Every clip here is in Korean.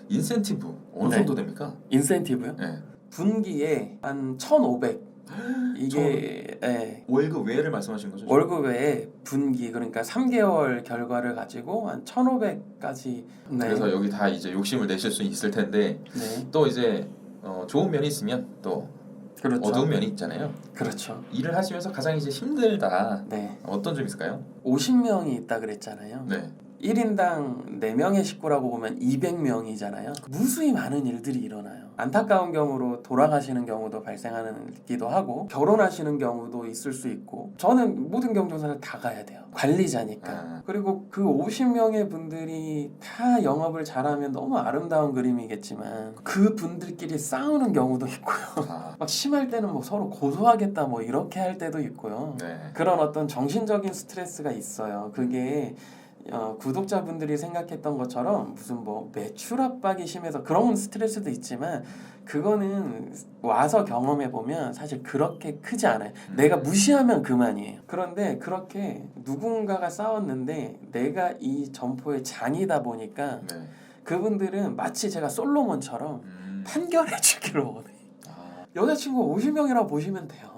인센티브 어느 네. 정도 됩니까? 인센티브요? 네. 분기에 한 1,500. 이게 월급 외를 말씀하시는 거죠? 월급 외에 분기 그러니까 3개월 결과를 가지고 한 1,500까지. 네. 그래서 여기 다 이제 욕심을 내실 수 있을 텐데 네. 또 이제 좋은 면이 있으면 또 그렇죠. 어두운 면이 있잖아요. 그렇죠. 일을 하시면서 가장 이제 힘들다. 네. 어떤 점 있을까요? 50명이 있다 그랬잖아요. 네. 1인당 4명의 식구라고 보면 200명이잖아요. 무수히 많은 일들이 일어나요. 안타까운 경우로 돌아가시는 경우도 발생하기도 하고 결혼하시는 경우도 있을 수 있고 저는 모든 경조사를 다 가야 돼요. 관리자니까. 그리고 그 50명의 분들이 다 영업을 잘하면 너무 아름다운 그림이겠지만 그 분들끼리 싸우는 경우도 있고요. 막 심할 때는 뭐 서로 고소하겠다 뭐 이렇게 할 때도 있고요. 네. 그런 어떤 정신적인 스트레스가 있어요. 그게 구독자분들이 생각했던 것처럼 무슨 뭐 매출 압박이 심해서 그런 스트레스도 있지만 그거는 와서 경험해 보면 사실 그렇게 크지 않아요. 내가 무시하면 그만이에요. 그런데 그렇게 누군가가 싸웠는데 내가 이 점포의 장이다 보니까 네. 그분들은 마치 제가 솔로몬처럼 판결해 주기를 원해. 여자친구 50명이라고 보시면 돼요.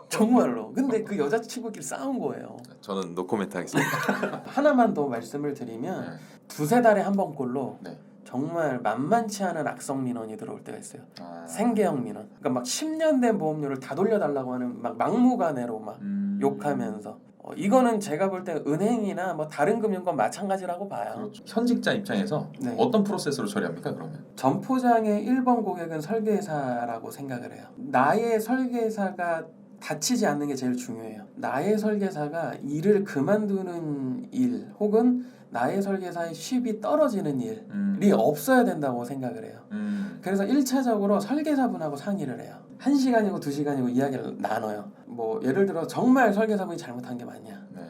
정말로. 근데 그 여자친구끼리 싸운 거예요. 저는 노코멘트 하겠습니다. 하나만 더 말씀을 드리면 네. 두세 달에 한 번꼴로 네. 정말 만만치 않은 악성 민원이 들어올 때가 있어요. 생계형 민원. 그러니까 막 10년 된 보험료를 다 돌려달라고 하는 막 막무가내로 막 욕하면서 이거는 제가 볼 때 은행이나 뭐 다른 금융권 마찬가지라고 봐요. 그렇죠. 현직자 입장에서 네. 어떤 프로세스로 처리합니까 그러면? 점포장의 1번 고객은 설계사라고 생각을 해요. 나의 설계사가 다치지 않는 게 제일 중요해요. 나의 설계사가 일을 그만두는 일 혹은 나의 설계사의 쉽이 떨어지는 일이 없어야 된다고 생각을 해요. 그래서 1차적으로 설계사분하고 상의를 해요. 1시간이고 2시간이고 이야기를 나눠요. 뭐 예를 들어 정말 설계사분이 잘못한 게 맞냐? 네.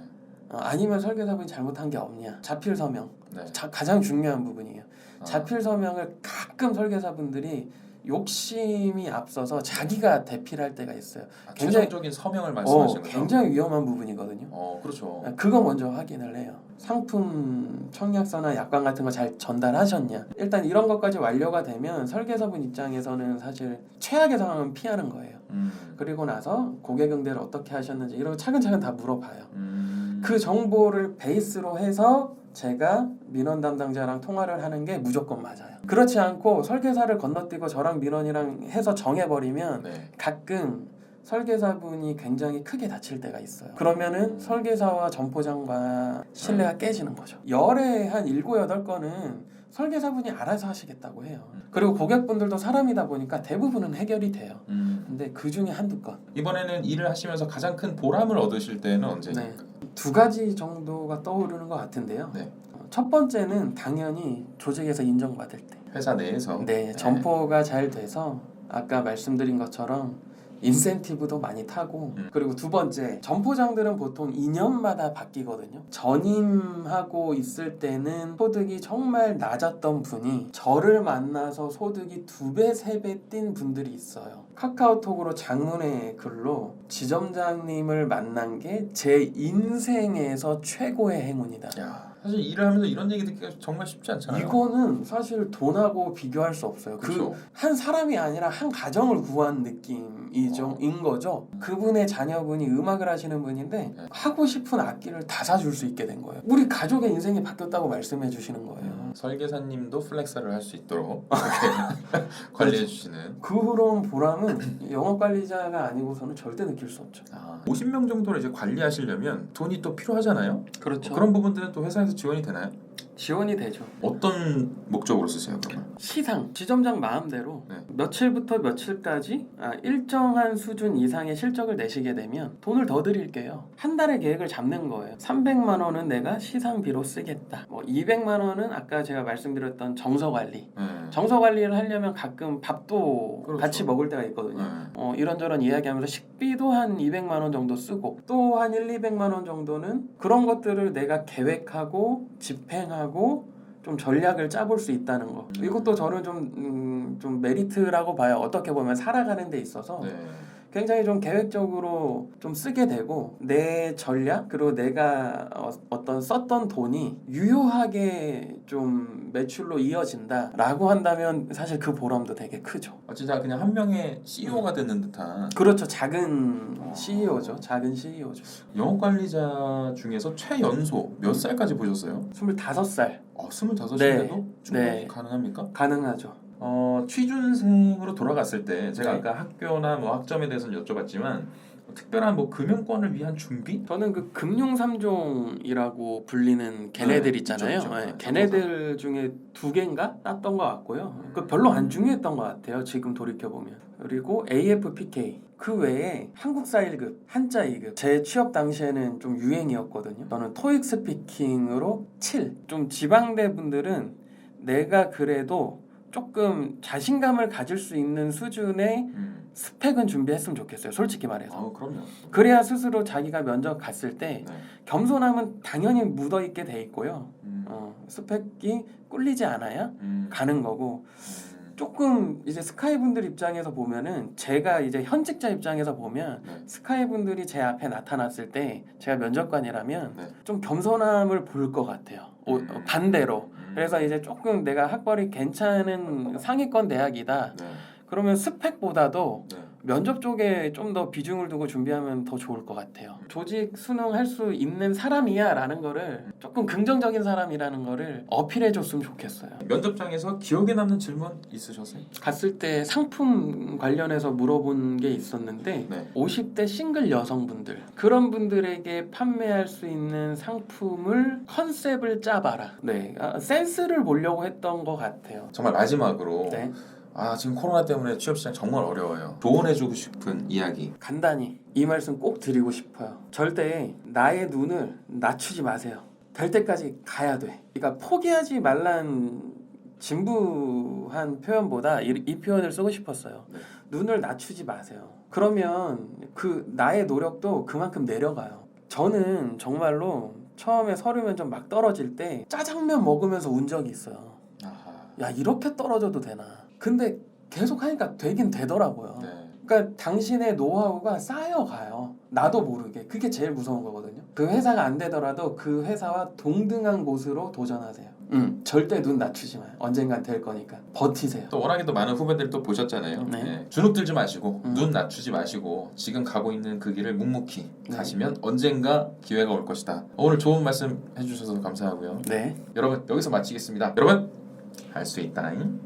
아니면 설계사분이 잘못한 게 없냐? 자필 서명. 네. 가장 중요한 부분이에요. 자필 서명을 가끔 설계사분들이 욕심이 앞서서 자기가 대필할 때가 있어요. 최종적인 서명을 말씀하시는 거죠? 굉장히 위험한 부분이거든요. 그렇죠. 그거 먼저 확인을 해요. 상품 청약서나 약관 같은 거 잘 전달하셨냐. 일단 이런 것까지 완료가 되면 설계사분 입장에서는 사실 최악의 상황은 피하는 거예요. 그리고 나서 고객 응대를 어떻게 하셨는지 이런 거 차근차근 다 물어봐요. 그 정보를 베이스로 해서 제가 민원 담당자랑 통화를 하는 게 무조건 맞아요. 그렇지 않고 설계사를 건너뛰고 저랑 민원이랑 해서 정해버리면 네. 가끔 설계사분이 굉장히 크게 다칠 때가 있어요. 그러면은 설계사와 점포장과 신뢰가 깨지는 거죠. 열에 한 7, 8건은 설계사분이 알아서 하시겠다고 해요. 그리고 고객분들도 사람이다 보니까 대부분은 해결이 돼요. 근데 그 중에 한두 건. 이번에는 일을 하시면서 가장 큰 보람을 얻으실 때는 언제입니까? 네. 2가지 정도가 떠오르는 것 같은데요. 네. 첫 번째는 당연히 조직에서 인정받을 때. 회사 내에서. 네, 점포가 잘 돼서 아까 말씀드린 것처럼 인센티브도 많이 타고 그리고 두 번째 점포장들은 보통 2년마다 바뀌거든요. 전임하고 있을 때는 소득이 정말 낮았던 분이 저를 만나서 소득이 2배, 3배 뛴 분들이 있어요. 카카오톡으로 장문의 글로 지점장님을 만난 게 제 인생에서 최고의 행운이다. 야, 사실 일을 하면서 이런 얘기 듣기가 정말 쉽지 않잖아요. 이거는 사실 돈하고 비교할 수 없어요. 그렇죠. 한 사람이 아니라 한 가정을 구한 느낌인 거죠. 그분의 자녀분이 음악을 하시는 분인데 하고 싶은 악기를 다 사줄 수 있게 된 거예요. 우리 가족의 인생이 바뀌었다고 말씀해 주시는 거예요. 설계사님도 플렉서를 할 수 있도록 이렇게 관리해 주시는. 그런 보람은 영업관리자가 아니고서는 절대 느낄 수 없죠. 50명 정도를 이제 관리하시려면 돈이 또 필요하잖아요. 그렇죠. 그런 부분들은 또 회사에서 지원이 되나요? 지원이 되죠. 어떤 목적으로 쓰세요, 그러면? 시상, 지점장 마음대로 네. 며칠부터 며칠까지 일정한 수준 이상의 실적을 내시게 되면 돈을 더 드릴게요. 한 달의 계획을 잡는 거예요. 300만 원은 내가 시상비로 쓰겠다. 뭐 200만 원은 아까 제가 말씀드렸던 정서관리. 정서관리를 하려면 가끔 밥도 그렇죠. 같이 먹을 때가 있거든요. 이런저런 이야기하면서 식비도 한 200만 원 정도 쓰고 또 한 1, 200만 원 정도는 그런 것들을 내가 계획하고 집행하고 좀 전략을 짜볼 수 있다는 거. 이것도 저는 좀 메리트라고 봐요. 어떻게 보면 살아가는 데 있어서 굉장히 좀 계획적으로 좀 쓰게 되고 내 전략 그리고 내가 어떤 썼던 돈이 유효하게 좀 매출로 이어진다라고 한다면 사실 그 보람도 되게 크죠. 진짜 그냥 한 명의 CEO가 되는 듯한. 그렇죠. 작은 CEO죠. 작은 CEO죠. 영업 관리자 중에서 최연소 몇 살까지 보셨어요? 25살 25인데도 네. 충분히 네. 가능합니까? 가능하죠. 취준생으로 돌아갔을 때 제가 네. 아까 학교나 뭐 학점에 대해서는 여쭤봤지만 특별한 뭐 금융권을 위한 준비? 저는 그 금융 3종이라고 불리는 걔네들 네, 있잖아요. 있죠. 네, 걔네들 중에 2개인가 땄던 것 같고요. 그 별로 안 중요했던 것 같아요. 지금 돌이켜 보면. 그리고 AFPK 그 외에 한국사 1급, 한자 2급 제 취업 당시에는 좀 유행이었거든요. 저는 토익 스피킹으로 7. 좀 지방대 분들은 내가 그래도 조금 자신감을 가질 수 있는 수준의 스펙은 준비했으면 좋겠어요. 솔직히 말해서. 그럼요. 그래야 스스로 자기가 면접 갔을 때 네. 겸손함은 당연히 묻어있게 돼 있고요. 스펙이 꿀리지 않아야 가는 거고 조금 이제 스카이 분들 입장에서 보면은 제가 이제 현직자 입장에서 보면 네. 스카이 분들이 제 앞에 나타났을 때 제가 면접관이라면 네. 좀 겸손함을 볼 것 같아요. 반대로. 그래서 이제 조금 내가 학벌이 괜찮은 상위권 대학이다. 네. 그러면 스펙보다도 네. 면접 쪽에 좀 더 비중을 두고 준비하면 더 좋을 것 같아요. 조직 수능할 수 있는 사람이야 라는 거를 조금 긍정적인 사람이라는 거를 어필해 줬으면 좋겠어요. 면접장에서 기억에 남는 질문 있으셨어요? 갔을 때 상품 관련해서 물어본 게 있었는데 네. 50대 싱글 여성분들 그런 분들에게 판매할 수 있는 상품을 컨셉을 짜봐라. 네, 센스를 보려고 했던 것 같아요. 정말 마지막으로 네. 지금 코로나 때문에 취업 시장 정말 어려워요. 조언해주고 싶은 이야기. 간단히 이 말씀 꼭 드리고 싶어요. 절대 나의 눈을 낮추지 마세요. 될 때까지 가야 돼. 그러니까 포기하지 말란 진부한 표현보다 이 표현을 쓰고 싶었어요. 네. 눈을 낮추지 마세요. 그러면 그 나의 노력도 그만큼 내려가요. 저는 정말로 처음에 서류 면접 막 떨어질 때 짜장면 먹으면서 운 적이 있어요. 아하. 야, 이렇게 떨어져도 되나? 근데 계속 하니까 되긴 되더라고요. 네. 그러니까 당신의 노하우가 쌓여가요. 나도 모르게. 그게 제일 무서운 거거든요. 그 회사가 안 되더라도 그 회사와 동등한 곳으로 도전하세요. 절대 눈 낮추지 마요. 언젠간 될 거니까. 버티세요. 또 워낙에 또 많은 후배들 또 보셨잖아요. 네. 네. 주눅 들지 마시고 눈 낮추지 마시고 지금 가고 있는 그 길을 묵묵히 네. 가시면 언젠가 기회가 올 것이다. 오늘 좋은 말씀 해주셔서 감사하고요. 네. 여러분 여기서 마치겠습니다. 여러분 할 수 있다잉.